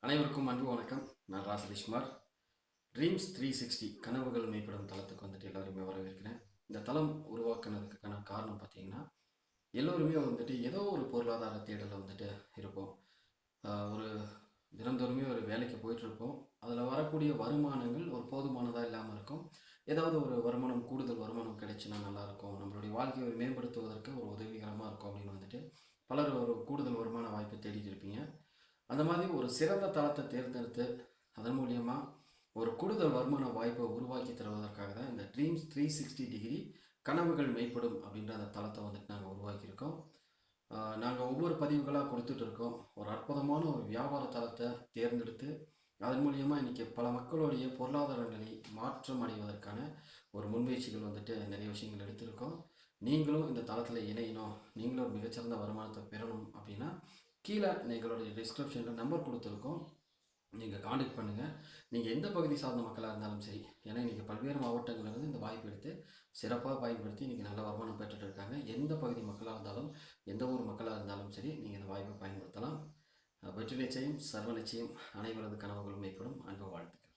அனைவருக்கும் அன்பு வணக்கம். நான் ராசதீஷ்குமார். ட்ரீம்ஸ் 360 கனவுகள் மெய்ப்படும் தளத்துக்கு வந்துட்டு எல்லாருமே வரவேற்கிறேன். இந்த தளம் உருவாக்குனதுக்கான காரணம் பார்த்தீங்கன்னா, எல்லோருமே வந்துட்டு ஏதோ ஒரு பொருளாதார தேடலில் வந்துட்டு இருப்போம். ஒரு தினந்தோறுமே ஒரு வேலைக்கு போயிட்டுருப்போம். அதில் வரக்கூடிய வருமானங்கள் ஒரு போதுமானதாக இல்லாமல் இருக்கும். ஏதாவது ஒரு வருமானம், கூடுதல் வருமானம் கிடைச்சுன்னா நல்லாயிருக்கும், நம்மளுடைய வாழ்க்கையை மேம்படுத்துவதற்கு ஒரு உதவிகரமாக இருக்கும் அப்படின்னு வந்துட்டு பலர் ஒரு கூடுதல் வருமான வாய்ப்பை தேடிட்டு இருப்பீங்க. அந்த மாதிரி ஒரு சிறந்த தளத்தை தேர்ந்தெடுத்து அதன் மூலியமா ஒரு கூடுதல் வருமான வாய்ப்பை உருவாக்கி தருவதற்காக தான் இந்த ட்ரீம்ஸ் 360 டிகிரி கனவுகள் மெய்ப்படும் அப்படின்ற அந்த தளத்தை வந்துட்டு நாங்கள் உருவாக்கியிருக்கோம். நாங்கள் ஒவ்வொரு பதிவுகளாக கொடுத்துட்டு இருக்கோம். ஒரு அற்புதமான ஒரு வியாபார தளத்தை தேர்ந்தெடுத்து அதன் மூலியமாக இன்றைக்கி பல மக்களுடைய பொருளாதார நிலை மாற்றம் அடைவதற்கான ஒரு முன்முயற்சிகள் வந்துட்டு நிறைய விஷயங்கள் எடுத்திருக்கோம். நீங்களும் இந்த தளத்தில் இணையணும், நீங்களும் ஒரு மிகச்சிறந்த வருமானத்தை பெறணும் அப்படின்னா கீழே எங்களுடைய டிஸ்கிரிப்ஷனில் நம்பர் கொடுத்துருக்கோம். நீங்கள் காண்டாக்ட் பண்ணுங்கள். நீங்கள் எந்த பகுதி சார்ந்த மக்களாக இருந்தாலும் சரி, ஏன்னா இன்றைக்கி பல்வேறு மாவட்டங்களிலிருந்து இந்த வாய்ப்பு எடுத்து சிறப்பாக பயன்படுத்தி இன்றைக்கி நல்ல வருமானம் பெற்றுட்டு இருக்காங்க. எந்த பகுதி மக்களாக இருந்தாலும், எந்த ஊர் மக்களாக இருந்தாலும் சரி, நீங்கள் இந்த வாய்ப்பை பயன்படுத்தலாம். வெற்றி நிச்சயம், சர்வ நிச்சயம், அனைவரது கனவுகளும் மேம்படும். அன்பு வாழ்த்துக்கள்.